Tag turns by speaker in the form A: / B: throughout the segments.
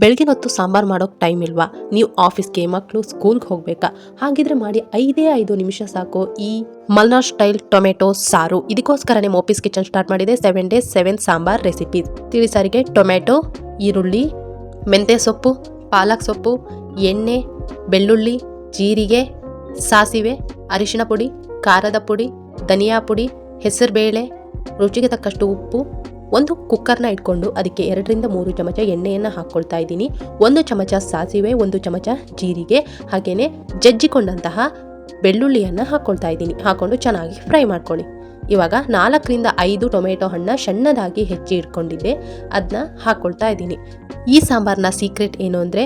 A: ಬೆಳಗಿನ ಹೊತ್ತು ಸಾಂಬಾರ್ ಮಾಡೋಕೆ ಟೈಮ್ ಇಲ್ವಾ? ನೀವು ಆಫೀಸ್ಗೆ, ಮಕ್ಕಳು ಸ್ಕೂಲ್ಗೆ ಹೋಗ್ಬೇಕಾ? ಹಾಗಿದ್ರೆ ಮಾಡಿ 5 ನಿಮಿಷ ಸಾಕು ಈ ಮಲ್ನಾಡ್ ಸ್ಟೈಲ್ ಟೊಮೆಟೊ ಸಾರು. ಇದಕ್ಕೋಸ್ಕರನೇ ಮೋಪೀಸ್ ಕಿಚನ್ ಸ್ಟಾರ್ಟ್ ಮಾಡಿದೆ 7 days 7 ಸಾಂಬಾರ್ ರೆಸಿಪೀಸ್. ತಿಳಿಸಾರಿಗೆ ಟೊಮೆಟೊ, ಈರುಳ್ಳಿ, ಮೆಂತ್ಯ ಸೊಪ್ಪು, ಪಾಲಕ್ ಸೊಪ್ಪು, ಎಣ್ಣೆ, ಬೆಳ್ಳುಳ್ಳಿ, ಜೀರಿಗೆ, ಸಾಸಿವೆ, ಅರಿಶಿಣ ಪುಡಿ, ಖಾರದ ಪುಡಿ, ಧನಿಯಾ ಪುಡಿ, ಹೆಸರುಬೇಳೆ, ರುಚಿಗೆ ತಕ್ಕಷ್ಟು ಉಪ್ಪು. ಒಂದು ಕುಕ್ಕರ್ನ ಇಟ್ಕೊಂಡು ಅದಕ್ಕೆ 2-3 ಚಮಚ ಎಣ್ಣೆಯನ್ನು ಹಾಕ್ಕೊಳ್ತಾ ಇದ್ದೀನಿ. 1 ಚಮಚ ಸಾಸಿವೆ, 1 ಚಮಚ ಜೀರಿಗೆ, ಹಾಗೆಯೇ ಜಜ್ಜಿಕೊಂಡಂತಹ ಬೆಳ್ಳುಳ್ಳಿಯನ್ನು ಹಾಕ್ಕೊಳ್ತಾ ಇದ್ದೀನಿ. ಹಾಕ್ಕೊಂಡು ಚೆನ್ನಾಗಿ ಫ್ರೈ ಮಾಡ್ಕೊಳ್ಳಿ. ಇವಾಗ 4-5 ಟೊಮೆಟೊ ಹಣ್ಣು ಸಣ್ಣದಾಗಿ ಹೆಚ್ಚಿ ಇಟ್ಕೊಂಡಿದ್ದೆ, ಅದನ್ನ ಹಾಕ್ಕೊಳ್ತಾ ಇದ್ದೀನಿ. ಈ ಸಾಂಬಾರ್ನ ಸೀಕ್ರೆಟ್ ಏನು ಅಂದರೆ,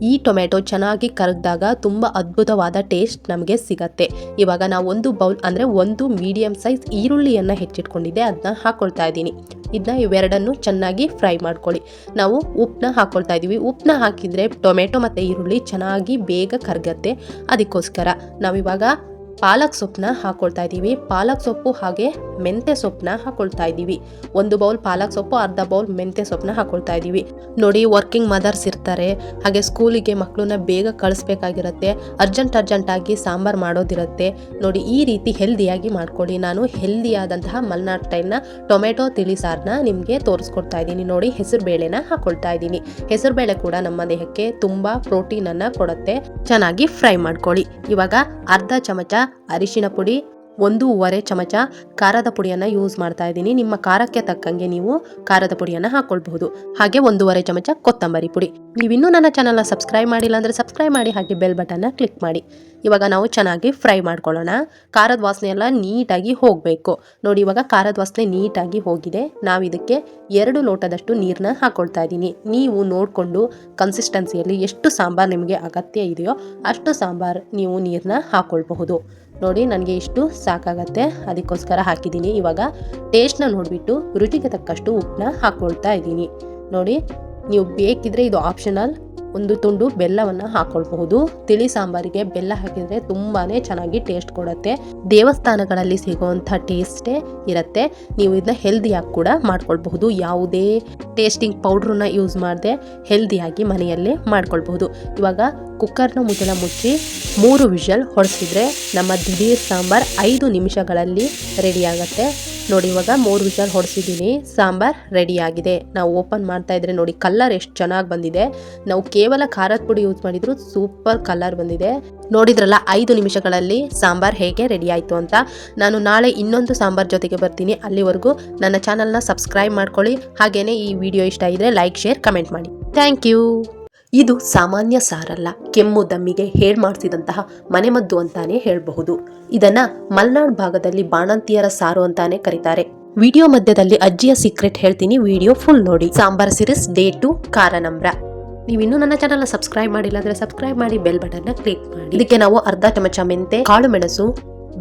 A: ಈ ಟೊಮೆಟೊ ಚೆನ್ನಾಗಿ ಕರಗಿದಾಗ ತುಂಬ ಅದ್ಭುತವಾದ ಟೇಸ್ಟ್ ನಮಗೆ ಸಿಗತ್ತೆ. ಇವಾಗ ನಾವು 1 ಬೌಲ್ ಅಂದರೆ 1 ಮೀಡಿಯಮ್ ಸೈಜ್ ಈರುಳ್ಳಿಯನ್ನು ಹೆಚ್ಚಿಟ್ಕೊಂಡಿದ್ದೆ, ಅದನ್ನ ಹಾಕ್ಕೊಳ್ತಾ ಇದ್ದೀನಿ. ಇದನ್ನ ಇವೆರಡನ್ನು ಚೆನ್ನಾಗಿ ಫ್ರೈ ಮಾಡ್ಕೊಳ್ಳಿ. ನಾವು ಉಪ್ಪನ್ನ ಹಾಕ್ಕೊಳ್ತಾ ಇದ್ದೀವಿ. ಉಪ್ಪನ್ನ ಹಾಕಿದರೆ ಟೊಮೆಟೊ ಮತ್ತು ಈರುಳ್ಳಿ ಚೆನ್ನಾಗಿ ಬೇಗ ಕರಗತ್ತೆ. ಅದಕ್ಕೋಸ್ಕರ ನಾವಿವಾಗ ಪಾಲಕ್ ಸೊಪ್ಪನ್ನ ಹಾಕ್ಕೊಳ್ತಾ ಇದ್ದೀವಿ. ಪಾಲಕ್ ಸೊಪ್ಪು ಹಾಗೆ ಮೆಂತ್ಯ ಸೊಪ್ಪನ್ನ ಹಾಕ್ಕೊಳ್ತಾ ಇದ್ದೀವಿ. 1 ಬೌಲ್ ಪಾಲಕ್ ಸೊಪ್ಪು, ಅರ್ಧ ಬೌಲ್ ಮೆಂತ್ಯ ಸೊಪ್ಪನ್ನ ಹಾಕ್ಕೊಳ್ತಾ ಇದ್ದೀವಿ. ನೋಡಿ, ವರ್ಕಿಂಗ್ ಮದರ್ಸ್ ಇರ್ತಾರೆ, ಹಾಗೆ ಸ್ಕೂಲಿಗೆ ಮಕ್ಕಳನ್ನ ಬೇಗ ಕಳಿಸ್ಬೇಕಾಗಿರುತ್ತೆ, ಅರ್ಜೆಂಟಾಗಿ ಸಾಂಬಾರು ಮಾಡೋದಿರುತ್ತೆ. ನೋಡಿ, ಈ ರೀತಿ ಹೆಲ್ದಿಯಾಗಿ ಮಾಡ್ಕೊಳ್ಳಿ. ನಾನು ಹೆಲ್ದಿಯಾದಂತಹ ಮಲ್ನಾಡ್ ಸ್ಟೈಲ್ನ ಟೊಮೆಟೊ ತಿಳಿ ಸಾರನ್ನ ನಿಮಗೆ ತೋರಿಸ್ಕೊಡ್ತಾ ಇದ್ದೀನಿ. ನೋಡಿ, ಹೆಸರು ಬೇಳೆನ ಹಾಕ್ಕೊಳ್ತಾ ಇದ್ದೀನಿ. ಹೆಸರು ಬೇಳೆ ಕೂಡ ನಮ್ಮ ದೇಹಕ್ಕೆ ತುಂಬ ಪ್ರೋಟೀನನ್ನು ಕೊಡುತ್ತೆ. ಚೆನ್ನಾಗಿ ಫ್ರೈ ಮಾಡ್ಕೊಳ್ಳಿ. ಇವಾಗ ಅರ್ಧ ಚಮಚ ಅರಿಶಿಣ ಪುಡಿ, 1.5 ಚಮಚ ಖಾರದ ಪುಡಿಯನ್ನು ಯೂಸ್ ಮಾಡ್ತಾ ಇದ್ದೀನಿ. ನಿಮ್ಮ ಖಾರಕ್ಕೆ ತಕ್ಕಂಗೆ ನೀವು ಖಾರದ ಪುಡಿಯನ್ನು ಹಾಕ್ಕೊಳ್ಬಹುದು. ಹಾಗೆ 1.5 ಚಮಚ ಕೊತ್ತಂಬರಿ ಪುಡಿ. ನೀವಿನ್ನೂ ನನ್ನ ಚಾನಲ್ನ ಸಬ್ಸ್ಕ್ರೈಬ್ ಮಾಡಿಲ್ಲ ಅಂದರೆ ಸಬ್ಸ್ಕ್ರೈಬ್ ಮಾಡಿ, ಹಾಗೆ ಬೆಲ್ ಬಟನ್ನ ಕ್ಲಿಕ್ ಮಾಡಿ. ಇವಾಗ ನಾವು ಚೆನ್ನಾಗಿ ಫ್ರೈ ಮಾಡ್ಕೊಳ್ಳೋಣ. ಖಾರದ ವಾಸನೆ ಎಲ್ಲ ನೀಟಾಗಿ ಹೋಗಬೇಕು. ನೋಡಿ, ಇವಾಗ ಖಾರದ ವಾಸನೆ ನೀಟಾಗಿ ಹೋಗಿದೆ. ನಾವು ಇದಕ್ಕೆ 2 ಲೋಟದಷ್ಟು ನೀರನ್ನ ಹಾಕ್ಕೊಳ್ತಾ ಇದ್ದೀನಿ. ನೀವು ನೋಡಿಕೊಂಡು ಕನ್ಸಿಸ್ಟೆನ್ಸಿಯಲ್ಲಿ ಎಷ್ಟು ಸಾಂಬಾರು ನಿಮಗೆ ಅಗತ್ಯ ಇದೆಯೋ ಅಷ್ಟು ಸಾಂಬಾರು ನೀವು ನೀರನ್ನ ಹಾಕ್ಕೊಳ್ಬಹುದು. ನೋಡಿ, ನನಗೆ ಇಷ್ಟು ಸಾಕಾಗತ್ತೆ, ಅದಕ್ಕೋಸ್ಕರ ಹಾಕಿದ್ದೀನಿ. ಇವಾಗ ಟೇಸ್ಟ್ನ ನೋಡಿಬಿಟ್ಟು ರುಚಿಗೆ ತಕ್ಕಷ್ಟು ಉಪ್ಪನ್ನ ಹಾಕ್ಕೊಳ್ತಾ ಇದ್ದೀನಿ. ನೋಡಿ, ನೀವು ಬೇಕಿದ್ರೆ ಇದು ಆಪ್ಷನಲ್, 1 ತುಂಡು ಬೆಲ್ಲವನ್ನು ಹಾಕ್ಕೊಳ್ಬಹುದು. ತಿಳಿ ಸಾಂಬಾರಿಗೆ ಬೆಲ್ಲ ಹಾಕಿದರೆ ತುಂಬಾ ಚೆನ್ನಾಗಿ ಟೇಸ್ಟ್ ಕೊಡುತ್ತೆ. ದೇವಸ್ಥಾನಗಳಲ್ಲಿ ಸಿಗುವಂಥ ಟೇಸ್ಟೇ ಇರುತ್ತೆ. ನೀವು ಇದನ್ನ ಹೆಲ್ದಿಯಾಗಿ ಕೂಡ ಮಾಡ್ಕೊಳ್ಬಹುದು. ಯಾವುದೇ ಟೇಸ್ಟಿಂಗ್ ಪೌಡ್ರನ್ನ ಯೂಸ್ ಮಾಡದೆ ಹೆಲ್ದಿಯಾಗಿ ಮನೆಯಲ್ಲೇ ಮಾಡ್ಕೊಳ್ಬಹುದು. ಇವಾಗ ಕುಕ್ಕರ್ನ ಮುಚ್ಚಿ 3 ವಿಷಲ್ ಹೊಡೆಸಿದ್ರೆ ನಮ್ಮ ದಿಢೀರ್ ಸಾಂಬಾರ್ 5 ನಿಮಿಷಗಳಲ್ಲಿ ರೆಡಿ ಆಗುತ್ತೆ. ನೋಡಿ, ಇವಾಗ 3 ವಿಷಲ್ ಹೊಡೆಸಿದ್ದೀನಿ, ಸಾಂಬಾರ್ ರೆಡಿ ಆಗಿದೆ. ನಾವು ಓಪನ್ ಮಾಡ್ತಾ ಇದ್ರೆ ನೋಡಿ, ಕಲರ್ ಎಷ್ಟು ಚೆನ್ನಾಗಿ ಬಂದಿದೆ. ನಾವು ಕೇವಲ ಖಾರದ ಪುಡಿ ಯೂಸ್ ಮಾಡಿದ್ರು ಸೂಪರ್ ಕಲರ್ ಬಂದಿದೆ. ನೋಡಿದ್ರಲ್ಲ 5 ನಿಮಿಷಗಳಲ್ಲಿ ಸಾಂಬಾರ್ ಹೇಗೆ ರೆಡಿ ಆಯಿತು ಅಂತ. ನಾನು ನಾಳೆ ಇನ್ನೊಂದು ಸಾಂಬಾರ್ ಜೊತೆಗೆ ಬರ್ತೀನಿ. ಅಲ್ಲಿವರೆಗೂ ನನ್ನ ಚಾನಲ್ನ ಸಬ್ಸ್ಕ್ರೈಬ್ ಮಾಡ್ಕೊಳ್ಳಿ. ಹಾಗೇನೆ ಈ ವಿಡಿಯೋ ಇಷ್ಟ ಆಗಿದ್ರೆ ಲೈಕ್, ಶೇರ್, ಕಮೆಂಟ್ ಮಾಡಿ. Thank you. ಇದು ಸಾಮಾನ್ಯ ಸಾರಲ್ಲ, ಕೆಮ್ಮು ದಮ್ಮಿಗೆ ಹೇಳಿ ಮಾಡಿಸಿದಂತಹ ಮನೆಮದ್ದು ಅಂತಾನೆ ಹೇಳಬಹುದು. ಇದನ್ನ ಮಲ್ನಾಡ್ ಭಾಗದಲ್ಲಿ ಬಾಣಂತಿಯರ ಸಾರು ಅಂತಾನೆ ಕರೀತಾರೆ. ವಿಡಿಯೋ ಮಧ್ಯದಲ್ಲಿ ಅಜ್ಜಿಯ ಸೀಕ್ರೆಟ್ ಹೇಳ್ತೀನಿ, ವಿಡಿಯೋ ಫುಲ್ ನೋಡಿ. ಸಾಂಬಾರ್ ಸಿರೀಸ್ ಡೇ 2 ಖಾರ ನಮ್ರ. ನೀವಿನ್ನೂ ನನ್ನ ಚಾನಲ್ನ ಸಬ್ಸ್ಕ್ರೈಬ್ ಮಾಡಿಲ್ಲ ಅಂದ್ರೆ ಸಬ್ಸ್ಕ್ರೈಬ್ ಮಾಡಿ, ಬೆಲ್ ಬಟನ್ನ ಕ್ಲಿಕ್ ಮಾಡಿ. ಇದಕ್ಕೆ ನಾವು ಅರ್ಧ ಚಮಚ ಮೆಂತೆ, ಕಾಳು ಮೆಣಸು,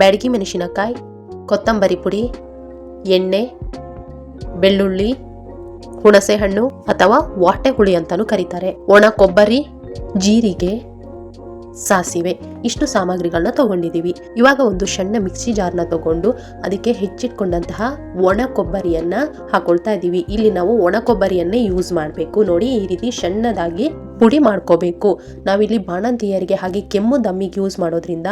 A: ಬ್ಯಾಡಗಿ ಮೆಣಸಿನಕಾಯಿ, ಕೊತ್ತಂಬರಿ ಪುಡಿ, ಎಣ್ಣೆ, ಬೆಳ್ಳುಳ್ಳಿ, ಹುಣಸೆ ಹಣ್ಣು ಅಥವಾ ವಾಟೆ ಹುಳಿ ಅಂತಾನೂ ಕರೀತಾರೆ, ಒಣ ಕೊಬ್ಬರಿ, ಜೀರಿಗೆ, ಸಾಸಿವೆ, ಇಷ್ಟು ಸಾಮಗ್ರಿಗಳನ್ನ ತಗೊಂಡಿದ್ದೀವಿ. ಇವಾಗ ಒಂದು ಸಣ್ಣ ಮಿಕ್ಸಿ ಜಾರ್ನ ತಗೊಂಡು ಅದಕ್ಕೆ ಹೆಚ್ಚಿಟ್ಕೊಂಡಂತಹ ಒಣ ಕೊಬ್ಬರಿಯನ್ನ ಹಾಕೊಳ್ತಾ ಇದ್ದೀವಿ. ಇಲ್ಲಿ ನಾವು ಒಣ ಕೊಬ್ಬರಿಯನ್ನೇ ಯೂಸ್ ಮಾಡಬೇಕು. ನೋಡಿ, ಈ ರೀತಿ ಸಣ್ಣದಾಗಿ ಪುಡಿ ಮಾಡ್ಕೋಬೇಕು. ನಾವಿಲ್ಲಿ ಬಾಣಂತಿಯರಿಗೆ ಹಾಗೆ ಕೆಮ್ಮು ದಮ್ಮಿಗೆ ಯೂಸ್ ಮಾಡೋದ್ರಿಂದ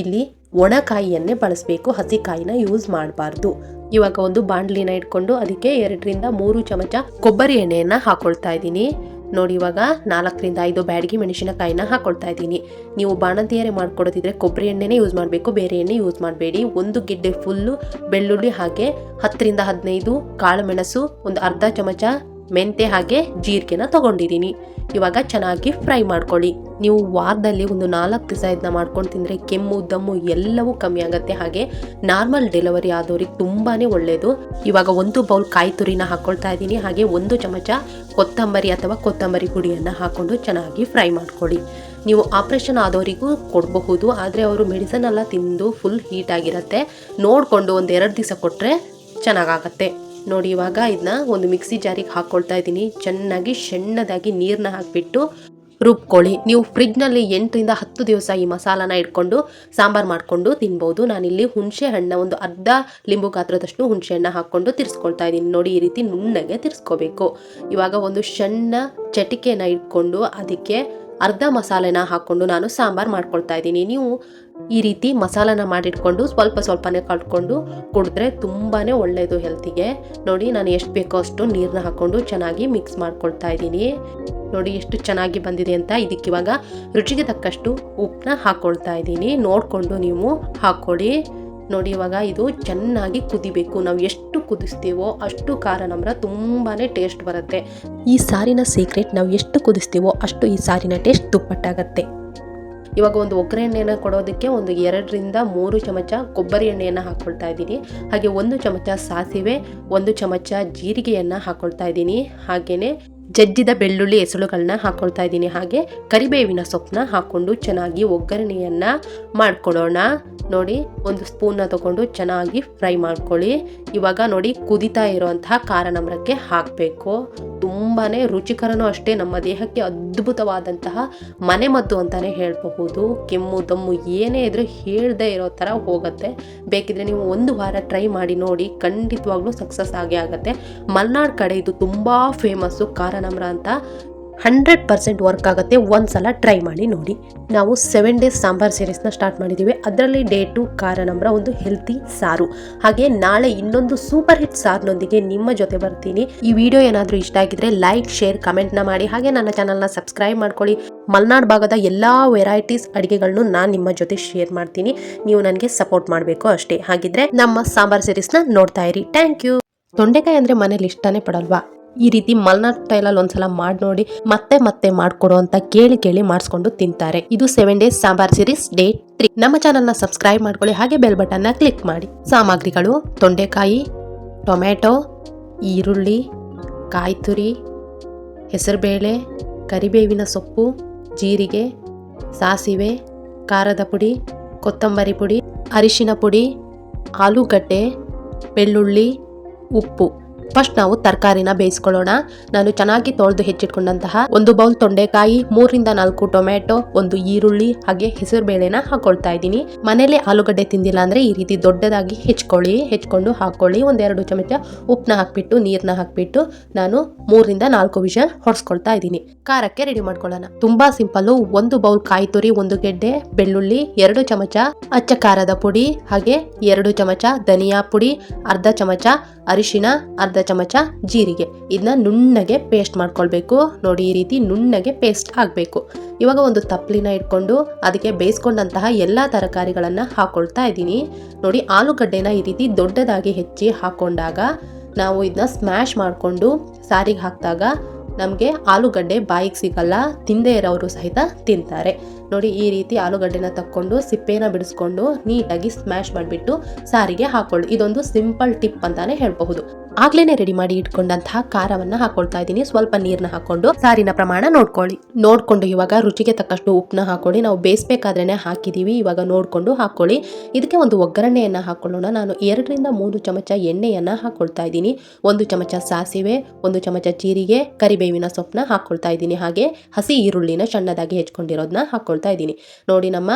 A: ಇಲ್ಲಿ ಒಣ ಕಾಯಿಯನ್ನೇ ಬಳಸಬೇಕು, ಹಸಿ ಕಾಯಿನ ಯೂಸ್ ಮಾಡಬಾರ್ದು. ಇವಾಗ ಒಂದು ಬಾಣಲಿನ ಇಟ್ಕೊಂಡು ಅದಕ್ಕೆ 2-3 ಚಮಚ ಕೊಬ್ಬರಿ ಎಣ್ಣೆಯನ್ನ ಹಾಕೊಳ್ತಾ ಇದ್ದೀನಿ. ನೋಡಿ, ಇವಾಗ 4-5 ಬ್ಯಾಡಗಿ ಮೆಣಸಿನಕಾಯಿನ ಹಾಕೊಳ್ತಾ ಇದ್ದೀನಿ. ನೀವು ಬಾಣಂತಿಯರೇ ಮಾಡ್ಕೊಡೋದಿದ್ರೆ ಕೊಬ್ಬರಿ ಎಣ್ಣೆನೇ ಯೂಸ್ ಮಾಡಬೇಕು, ಬೇರೆ ಎಣ್ಣೆ ಯೂಸ್ ಮಾಡಬೇಡಿ. 1 ಗೆಡ್ಡೆ ಫುಲ್ಲು ಬೆಳ್ಳುಳ್ಳಿ, ಹಾಗೆ 10-15 ಕಾಳು ಮೆಣಸು, ಒಂದು ಅರ್ಧ ಚಮಚ ಮೆಂತೆ ಹಾಗೆ ಜೀರಿಗೆನ ತಗೊಂಡಿದ್ದೀನಿ. ಇವಾಗ ಚೆನ್ನಾಗಿ ಫ್ರೈ ಮಾಡ್ಕೊಳ್ಳಿ. ನೀವು ವಾರದಲ್ಲಿ ಒಂದು 4 ದಿವಸ ಇದನ್ನ ಮಾಡ್ಕೊಂಡು ತಿಂದರೆ ಕೆಮ್ಮು ದಮ್ಮು ಎಲ್ಲವೂ ಕಮ್ಮಿ ಆಗುತ್ತೆ. ಹಾಗೆ ನಾರ್ಮಲ್ ಡೆಲಿವರಿ ಆದವ್ರಿಗೆ ತುಂಬಾನೇ ಒಳ್ಳೆಯದು. ಇವಾಗ 1 ಬೌಲ್ ಕಾಯಿ ತುರಿನ ಹಾಕ್ಕೊಳ್ತಾ ಇದ್ದೀನಿ. ಹಾಗೆ 1 ಚಮಚ ಕೊತ್ತಂಬರಿ ಅಥವಾ ಕೊತ್ತಂಬರಿ ಪುಡಿಯನ್ನು ಹಾಕ್ಕೊಂಡು ಚೆನ್ನಾಗಿ ಫ್ರೈ ಮಾಡ್ಕೊಳ್ಳಿ. ನೀವು ಆಪ್ರೇಷನ್ ಆದವರಿಗೂ ಕೊಡಬಹುದು, ಆದರೆ ಅವರು ಮೆಡಿಸನ್ ಎಲ್ಲ ತಿಂದು ಫುಲ್ ಹೀಟ್ ಆಗಿರುತ್ತೆ. ನೋಡಿಕೊಂಡು 1-2 ದಿವಸ ಕೊಟ್ಟರೆ ಚೆನ್ನಾಗಾಗತ್ತೆ. ನೋಡಿ, ಇವಾಗ ಇದನ್ನ ಒಂದು ಮಿಕ್ಸಿ ಜಾರಿಗೆ ಹಾಕ್ಕೊಳ್ತಾ ಇದ್ದೀನಿ. ಚೆನ್ನಾಗಿ ಸಣ್ಣದಾಗಿ ನೀರನ್ನ ಹಾಕಿಬಿಟ್ಟು ರುಬ್ಕೊಳ್ಳಿ. ನೀವು ಫ್ರಿಜ್ನಲ್ಲಿ 8ರಿಂದ 10 ದಿವಸ ಈ ಮಸಾಲಾನ ಇಟ್ಕೊಂಡು ಸಾಂಬಾರು ಮಾಡಿಕೊಂಡು ತಿನ್ಬೋದು. ನಾನಿಲ್ಲಿ ಹುಣಸೆ ಹಣ್ಣು ಒಂದು ಅರ್ಧ ಲಿಂಬು ಗಾತ್ರದಷ್ಟು ಹುಣಸೆ ಹಣ್ಣು ಹಾಕ್ಕೊಂಡು ತಿರ್ಸ್ಕೊಳ್ತಾ ಇದ್ದೀನಿ. ನೋಡಿ, ಈ ರೀತಿ ನುಣ್ಣಗೆ ತಿರ್ಸ್ಕೋಬೇಕು. ಇವಾಗ ಒಂದು ಸಣ್ಣ ಚಟಿಕೆನ ಇಟ್ಕೊಂಡು ಅದಕ್ಕೆ ಅರ್ಧ ಮಸಾಲೆನ ಹಾಕ್ಕೊಂಡು ನಾನು ಸಾಂಬಾರು ಮಾಡ್ಕೊಳ್ತಾ ಇದ್ದೀನಿ. ನೀವು ಈ ರೀತಿ ಮಸಾಲಾನ ಮಾಡಿಟ್ಕೊಂಡು ಸ್ವಲ್ಪನೇ ಕಲ್ತ್ಕೊಂಡು ಕುಡಿದ್ರೆ ತುಂಬಾ ಒಳ್ಳೆಯದು ಹೆಲ್ತಿಗೆ. ನೋಡಿ, ನಾನು ಎಷ್ಟು ಬೇಕೋ ಅಷ್ಟು ನೀರನ್ನ ಹಾಕ್ಕೊಂಡು ಚೆನ್ನಾಗಿ ಮಿಕ್ಸ್ ಮಾಡ್ಕೊಳ್ತಾ ಇದ್ದೀನಿ. ನೋಡಿ ಎಷ್ಟು ಚೆನ್ನಾಗಿ ಬಂದಿದೆ ಅಂತ. ಇದಕ್ಕಿವಾಗ ರುಚಿಗೆ ತಕ್ಕಷ್ಟು ಉಪ್ಪನ್ನ ಹಾಕ್ಕೊಳ್ತಾ ಇದ್ದೀನಿ. ನೋಡಿಕೊಂಡು ನೀವು ಹಾಕ್ಕೊಳ್ಳಿ. ನೋಡಿ, ಇವಾಗ ಇದು ಚೆನ್ನಾಗಿ ಕುದಿಬೇಕು. ನಾವು ಎಷ್ಟು ಕುದಿಸ್ತೀವೋ ಅಷ್ಟು ಖಾರ ನಮ್ರ ತುಂಬಾ ಟೇಸ್ಟ್ ಬರುತ್ತೆ. ಈ ಸಾರಿನ ಸೀಕ್ರೆಟ್, ನಾವು ಎಷ್ಟು ಕುದಿಸ್ತೀವೋ ಅಷ್ಟು ಈ ಸಾರಿನ ಟೇಸ್ಟ್ ದುಪ್ಪಟ್ಟಾಗತ್ತೆ. ಇವಾಗ ಒಂದು ಒಗ್ಗರಣೆಯನ್ನು ಕೊಡೋದಕ್ಕೆ ಒಂದು 2ರಿಂದ 3 ಚಮಚ ಕೊಬ್ಬರಿ ಎಣ್ಣೆಯನ್ನು ಹಾಕ್ಕೊಳ್ತಾ ಇದ್ದೀನಿ. ಹಾಗೆ 1 ಚಮಚ ಸಾಸಿವೆ, 1 ಚಮಚ ಜೀರಿಗೆಯನ್ನು ಹಾಕ್ಕೊಳ್ತಾ ಇದ್ದೀನಿ. ಹಾಗೆಯೇ ಜಜ್ಜಿದ ಬೆಳ್ಳುಳ್ಳಿ ಎಸಳುಗಳನ್ನ ಹಾಕ್ಕೊಳ್ತಾ ಇದ್ದೀನಿ. ಹಾಗೆ ಕರಿಬೇವಿನ ಸೊಪ್ಪನ್ನ ಹಾಕ್ಕೊಂಡು ಚೆನ್ನಾಗಿ ಒಗ್ಗರಣೆಯನ್ನು ಮಾಡ್ಕೊಳ್ಳೋಣ. ನೋಡಿ, ಒಂದು ಸ್ಪೂನ್ನ ತಗೊಂಡು ಚೆನ್ನಾಗಿ ಫ್ರೈ ಮಾಡ್ಕೊಳ್ಳಿ. ಇವಾಗ ನೋಡಿ, ಕುದಿತಾ ಇರೋಂತಹ ಖಾರ ನಮ್ರಕ್ಕೆ ಹಾಕಬೇಕು. ತುಂಬಾ ರುಚಿಕರನೂ ಅಷ್ಟೇ, ನಮ್ಮ ದೇಹಕ್ಕೆ ಅದ್ಭುತವಾದಂತಹ ಮನೆಮದ್ದು ಅಂತಲೇ ಹೇಳಬಹುದು. ಕೆಮ್ಮು ದಮ್ಮು ಏನೇ ಇದ್ರೂ ಹೇಳ್ದೇ ಇರೋ ಥರ ಹೋಗುತ್ತೆ. ಬೇಕಿದ್ರೆ ನೀವು 1 ವಾರ ಟ್ರೈ ಮಾಡಿ ನೋಡಿ, ಖಂಡಿತವಾಗ್ಲೂ ಸಕ್ಸಸ್ ಆಗೇ ಆಗುತ್ತೆ. ಮಲೆನಾಡು ಕಡೆ ಇದು ತುಂಬ ಫೇಮಸ್ಸು ಖಾರ ನಮ್ರ ಅಂತ. 100% ವರ್ಕ್ ಆಗುತ್ತೆ. ಒಂದ್ಸಲ ಟ್ರೈ ಮಾಡಿ ನೋಡಿ. ನಾವು 7 ಡೇಸ್ ಸಾಂಬಾರ್ ಸೀರೀಸ್ನ ಸ್ಟಾರ್ಟ್ ಮಾಡಿದ್ದೀವಿ. ಅದರಲ್ಲಿ ಡೇ 2 ಖಾರ ನಮ್ರ ಒಂದು ಹೆಲ್ತಿ ಸಾರು. ಹಾಗೆ ನಾಳೆ ಇನ್ನೊಂದು ಸೂಪರ್ ಹಿಟ್ ಸಾರಿನೊಂದಿಗೆ ನಿಮ್ಮ ಜೊತೆ ಬರ್ತೀನಿ. ಈ ವಿಡಿಯೋ ಏನಾದರೂ ಇಷ್ಟ ಆಗಿದ್ರೆ ಲೈಕ್, ಶೇರ್, ಕಮೆಂಟ್ನ ಮಾಡಿ. ಹಾಗೆ ನನ್ನ ಚಾನಲ್ನ ಸಬ್ಸ್ಕ್ರೈಬ್ ಮಾಡ್ಕೊಳ್ಳಿ. ಮಲೆನಾಡು ಭಾಗದ ಎಲ್ಲ ವೆರೈಟೀಸ್ ಅಡುಗೆಗಳನ್ನು ನಾನು ನಿಮ್ಮ ಜೊತೆ ಶೇರ್ ಮಾಡ್ತೀನಿ. ನೀವು ನನಗೆ ಸಪೋರ್ಟ್ ಮಾಡಬೇಕು ಅಷ್ಟೇ. ಹಾಗಿದ್ರೆ ನಮ್ಮ ಸಾಂಬಾರ್ ಸೀರೀಸ್ನ ನೋಡ್ತಾ ಇರಿ. Thank you. ತೊಂಡೆಕಾಯಿ ಅಂದರೆ ಮನೇಲಿ ಇಷ್ಟನೇ ಪಡಲ್ವಾ? ಈ ರೀತಿ ಮಲೆನಾಡು ಸ್ಟೈಲಲ್ಲಿ ಒಂದ್ಸಲ ಮಾಡಿ ನೋಡಿ. ಮತ್ತೆ ಮಾಡ್ಕೊಡು ಅಂತ ಕೇಳಿ ಮಾಡಿಸ್ಕೊಂಡು ತಿಂತಾರೆ. ಇದು 7 ಡೇಸ್ ಸಾಂಬಾರ್ ಸೀರೀಸ್ ಡೇ 3. ನಮ್ಮ ಚಾನಲ್ನ ಸಬ್ಸ್ಕ್ರೈಬ್ ಮಾಡ್ಕೊಳ್ಳಿ. ಹಾಗೆ ಬೆಲ್ ಬಟನ್ನ ಕ್ಲಿಕ್ ಮಾಡಿ. ಸಾಮಗ್ರಿಗಳು: ತೊಂಡೆಕಾಯಿ, ಟೊಮೆಟೊ, ಈರುಳ್ಳಿ, ಕಾಯಿ ತುರಿ, ಹೆಸರುಬೇಳೆ, ಕರಿಬೇವಿನ ಸೊಪ್ಪು, ಜೀರಿಗೆ, ಸಾಸಿವೆ, ಖಾರದ ಪುಡಿ, ಕೊತ್ತಂಬರಿ ಪುಡಿ, ಅರಿಶಿನ ಪುಡಿ, ಆಲೂಗಡ್ಡೆ, ಬೆಳ್ಳುಳ್ಳಿ, ಉಪ್ಪು. ಫಸ್ಟ್ ನಾವು ತರಕಾರಿನ ಬೇಯಿಸ್ಕೊಳ್ಳೋಣ. ನಾನು ಚೆನ್ನಾಗಿ ತೊಳೆದು ಹೆಚ್ಚಿಟ್ಕೊಂಡಂತಹ 1 ಬೌಲ್ ತೊಂಡೆಕಾಯಿ, 3ರಿಂದ 4 ಟೊಮೆಟೊ, 1 ಈರುಳ್ಳಿ ಹಾಗೆ ಹೆಸರು ಬೇಳೆನ ಹಾಕೊಳ್ತಾ ಇದ್ದೀನಿ. ಮನೇಲಿ ಆಲೂಗಡ್ಡೆ ತಿಂದಿಲ್ಲ ಅಂದ್ರೆ ಈ ರೀತಿ ದೊಡ್ಡದಾಗಿ ಹೆಚ್ಕೊಂಡು ಹಾಕೊಳ್ಳಿ. 1-2 ಚಮಚ ಉಪ್ಪನ್ನ ಹಾಕ್ಬಿಟ್ಟು ನೀರ್ನ ಹಾಕ್ಬಿಟ್ಟು ನಾನು 3ರಿಂದ 4 ವಿಷಲ್ ಹೊಡ್ಸ್ಕೊಳ್ತಾ ಇದ್ದೀನಿ. ಖಾರಕ್ಕೆ ರೆಡಿ ಮಾಡ್ಕೊಳ್ಳೋಣ. ತುಂಬಾ ಸಿಂಪಲ್. 1 ಬೌಲ್ ಕಾಯಿ ತುರಿ, 1 ಗೆಡ್ಡೆ ಬೆಳ್ಳುಳ್ಳಿ, 2 ಚಮಚ ಅಚ್ಚ ಖಾರದ ಪುಡಿ, ಹಾಗೆ 2 ಚಮಚ ಧನಿಯಾ ಪುಡಿ, ಅರ್ಧ ಚಮಚ ಅರಿಶಿನ, ಅರ್ಧ ಚಮಚ ಜೀರಿಗೆ. ಇದನ್ನ ನುಣ್ಣಗೆ ಪೇಸ್ಟ್ ಮಾಡ್ಕೊಳ್ಬೇಕು. ನೋಡಿ, ಈ ರೀತಿ ನುಣ್ಣಗೆ ಪೇಸ್ಟ್ ಆಗಬೇಕು. ಇವಾಗ ಒಂದು ತಪ್ಪಲಿನ ಇಟ್ಕೊಂಡು ಅದಕ್ಕೆ ಬೇಯಿಸ್ಕೊಂಡಂತಹ ಎಲ್ಲ ತರಕಾರಿಗಳನ್ನ ಹಾಕೊಳ್ತಾ ಇದ್ದೀನಿ. ನೋಡಿ, ಆಲೂಗಡ್ಡೆನ ಈ ರೀತಿ ದೊಡ್ಡದಾಗಿ ಹೆಚ್ಚಿ ಹಾಕೊಂಡಾಗ ನಾವು ಇದನ್ನ ಸ್ಮ್ಯಾಶ್ ಮಾಡಿಕೊಂಡು ಸಾರಿಗೆ ಹಾಕಿದಾಗ ನಮಗೆ ಆಲೂಗಡ್ಡೆ ಬಾಯಿಗೆ ಸಿಗಲ್ಲ. ತಿಂದೇ ಇರೋರು ಸಹಿತ ತಿಂತಾರೆ. ನೋಡಿ, ಈ ರೀತಿ ಆಲೂಗಡ್ಡೆನ ತಕ್ಕೊಂಡು ಸಿಪ್ಪೆನ ಬಿಡಿಸ್ಕೊಂಡು ನೀಟಾಗಿ ಸ್ಮ್ಯಾಶ್ ಮಾಡಿಬಿಟ್ಟು ಸಾರಿಗೆ ಹಾಕೊಳ್ಳಿ. ಇದೊಂದು ಸಿಂಪಲ್ ಟಿಪ್ ಅಂತಾನೆ ಹೇಳಬಹುದು. ಆಗ್ಲೇನೆ ರೆಡಿ ಮಾಡಿ ಇಟ್ಕೊಂಡಂತಹ ಖಾರವನ್ನ ಹಾಕೊಳ್ತಾ ಇದ್ದೀನಿ. ಸ್ವಲ್ಪ ನೀರನ್ನ ಹಾಕೊಂಡು ಸಾರಿನ ಪ್ರಮಾಣ ನೋಡ್ಕೊಂಡು ಇವಾಗ ರುಚಿಗೆ ತಕ್ಕಷ್ಟು ಉಪ್ಪನ್ನ ಹಾಕೊಳ್ಳಿ. ನಾವು ಬೇಯಿಸಬೇಕಾದ್ರೇನೆ ಹಾಕಿದೀವಿ. ಇವಾಗ ನೋಡ್ಕೊಂಡು ಹಾಕೊಳ್ಳಿ. ಇದಕ್ಕೆ ಒಂದು ಒಗ್ಗರಣೆಯನ್ನ ಹಾಕೊಳ್ಳೋಣ. ನಾನು 2ರಿಂದ 3 ಚಮಚ ಎಣ್ಣೆಯನ್ನ ಹಾಕೊಳ್ತಾ ಇದ್ದೀನಿ. 1 ಚಮಚ ಸಾಸಿವೆ, 1 ಚಮಚ ಜೀರಿಗೆ, ಕರಿಬೇವಿನ ಸೊಪ್ಪನ್ನ ಹಾಕೊಳ್ತಾ ಇದ್ದೀನಿ. ಹಾಗೆ ಹಸಿ ಈರುಳ್ಳಿನ ಸಣ್ಣದಾಗಿ ಹೆಚ್ಕೊಂಡಿರೋದನ್ನ ಹಾಕೊಳ್ತಾ ಇದ್ದೀನಿ. ನೋಡಿ, ನಮ್ಮ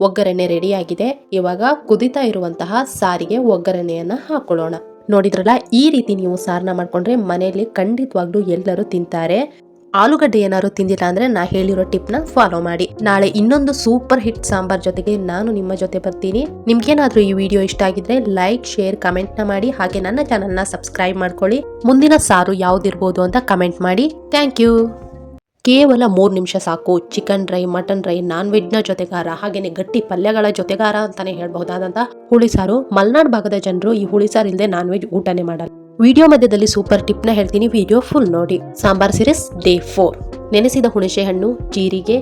A: ಒಗ್ಗರಣೆ ರೆಡಿ ಆಗಿದೆ. ಇವಾಗ ಕುದಿತಾ ಇರುವಂತಹ ಸಾರಿಗೆ ಒಗ್ಗರಣೆಯನ್ನ ಹಾಕೊಳ್ಳೋಣ. ನೋಡಿದ್ರಲ್ಲ, ಈ ರೀತಿ ನೀವು ಸಾರನ್ನ ಮಾಡ್ಕೊಂಡ್ರೆ ಮನೆಯಲ್ಲಿ ಖಂಡಿತವಾಗ್ಲೂ ಎಲ್ಲರೂ ತಿಂತಾರೆ. ಆಲೂಗಡ್ಡೆ ಏನಾದ್ರು ತಿಂದಿಲ್ಲ ಅಂದ್ರೆ ನಾ ಹೇಳಿರೋ ಟಿಪ್ನ ಫಾಲೋ ಮಾಡಿ. ನಾಳೆ ಇನ್ನೊಂದು ಸೂಪರ್ ಹಿಟ್ ಸಾಂಬಾರ್ ಜೊತೆಗೆ ನಾನು ನಿಮ್ಮ ಜೊತೆ ಬರ್ತೀನಿ. ನಿಮ್ಗೇನಾದ್ರೂ ಈ ವಿಡಿಯೋ ಇಷ್ಟ ಆಗಿದ್ರೆ ಲೈಕ್, ಶೇರ್, ಕಮೆಂಟ್ನ ಮಾಡಿ. ಹಾಗೆ ನನ್ನ ಚಾನಲ್ನ ಸಬ್ಸ್ಕ್ರೈಬ್ ಮಾಡ್ಕೊಳ್ಳಿ. ಮುಂದಿನ ಸಾರು ಯಾವ್ದಿರ್ಬೋದು ಅಂತ ಕಮೆಂಟ್ ಮಾಡಿ. Thank you. ಕೇವಲ 3 ನಿಮಿಷ ಸಾಕು. Chicken dry, mutton dry, non ವೆಜ್ನ ಜೊತೆಗಾರ, ಹಾಗೇನೆ ಗಟ್ಟಿ ಪಲ್ಯಗಳ ಜೊತೆಗಾರ ಅಂತಾನೆ ಹೇಳ್ಬಹುದಾದಂತ ಹುಳಿಸಾರು. ಮಲೆನಾಡು ಭಾಗದ ಜನರು ಈ ಹುಳಿಸಾರು ಇಲ್ಲದೆ ನಾನ್ ವೆಜ್ ಊಟನೇ ಮಾಡಲ್ಲ. ವಿಡಿಯೋ ಮಧ್ಯದಲ್ಲಿ ಸೂಪರ್ ಟಿಪ್ನ ಹೇಳ್ತೀನಿ, ವಿಡಿಯೋ ಫುಲ್ ನೋಡಿ. Sambar series day 4. ನೆನೆಸಿದ ಹುಣಸೆ ಹಣ್ಣು, ಜೀರಿಗೆ,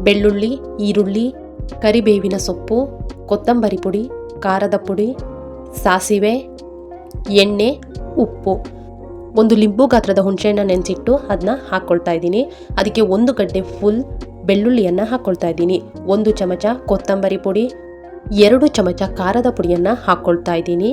A: ಬೆಳ್ಳುಳ್ಳಿ, ಈರುಳ್ಳಿ, ಕರಿಬೇವಿನ ಸೊಪ್ಪು, ಕೊತ್ತಂಬರಿ ಪುಡಿ, ಖಾರದ ಪುಡಿ, ಸಾಸಿವೆ, ಎಣ್ಣೆ, ಉಪ್ಪು, 1 ಲಿಂಬು ಗಾತ್ರದ ಹುಣಸೆಹಣ್ಣ ನೆನೆಸಿಟ್ಟು ಅದನ್ನ ಹಾಕ್ಕೊಳ್ತಾ ಇದ್ದೀನಿ. ಅದಕ್ಕೆ 1 ಗಡ್ಡೆ ಫುಲ್ ಬೆಳ್ಳುಳ್ಳಿಯನ್ನು ಹಾಕ್ಕೊಳ್ತಾ ಇದ್ದೀನಿ. 1 ಚಮಚ ಕೊತ್ತಂಬರಿ ಪುಡಿ, 2 ಚಮಚ ಖಾರದ ಪುಡಿಯನ್ನು ಹಾಕ್ಕೊಳ್ತಾ ಇದ್ದೀನಿ.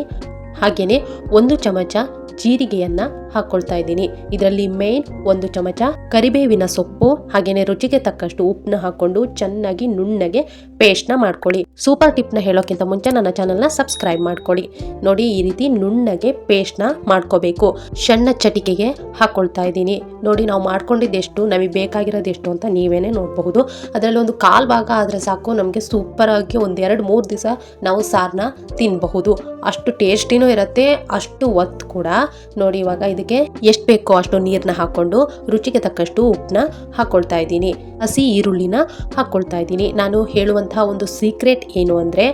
A: ಹಾಗೆಯೇ 1 ಚಮಚ ಜೀರಿಗೆಯನ್ನು ಹಾಕೊಳ್ತಾ ಇದ್ದೀನಿ. ಇದರಲ್ಲಿ ಮೇನ್ 1 ಚಮಚ ಕರಿಬೇವಿನ ಸೊಪ್ಪು ಹಾಗೇನೆ ರುಚಿಗೆ ತಕ್ಕಷ್ಟು ಉಪ್ಪನ್ನ ಹಾಕೊಂಡು ಚೆನ್ನಾಗಿ ನುಣ್ಣಗೆ ಪೇಸ್ಟ್ ನ ಮಾಡ್ಕೊಳ್ಳಿ. ಸೂಪರ್ ಟಿಪ್ ನ ಹೇಳೋಕ್ಕಿಂತ ಮುಂಚೆ ನನ್ನ ಚಾನೆಲ್ ನ ಸಬ್ಸ್ಕ್ರೈಬ್ ಮಾಡ್ಕೊಳ್ಳಿ. ನೋಡಿ ಈ ರೀತಿ ನುಣ್ಣಗೆ ಪೇಸ್ಟ್ ನ ಮಾಡ್ಕೋಬೇಕು. ಸಣ್ಣ ಚಟಿಕೆಗೆ ಹಾಕೊಳ್ತಾ ಇದ್ದೀನಿ. ನೋಡಿ ನಾವು ಮಾಡ್ಕೊಂಡಿದ್ದೆಷ್ಟು, ನಮಗೆ ಬೇಕಾಗಿರೋದೆಷ್ಟು ಅಂತ ನೀವೇನೆ ನೋಡಬಹುದು. ಅದರಲ್ಲಿ ಒಂದು 1/4 ಭಾಗ ಆದ್ರೆ ಸಾಕು, ನಮಗೆ ಸೂಪರ್ ಆಗಿ 1-2-3 ದಿವಸ ನಾವು ಸಾರನ್ನ ತಿನ್ನಬಹುದು. ಅಷ್ಟು ಟೇಸ್ಟಿನೂ ಇರುತ್ತೆ, ಅಷ್ಟು ಒತ್ತು ಕೂಡ. ನೋಡಿ ಇವಾಗ ಇದಕ್ಕೆ ಎಷ್ಟು ಬೇಕೋ ಅಷ್ಟು ನೀರನ್ನ ಹಾಕೊಂಡು ರುಚಿಗೆ ತಕ್ಕಷ್ಟು ಉಪ್ಪನ್ನ ಹಾಕೊಳ್ತಾ ಇದ್ದೀನಿ. ಹಸಿ ಈರುಳ್ಳಿನ ಹಾಕೊಳ್ತಾ ಇದ್ದೀನಿ. ನಾನು ಹೇಳುವಂತಹ ಒಂದು ಸೀಕ್ರೆಟ್ ಏನು ಅಂದ್ರೆ,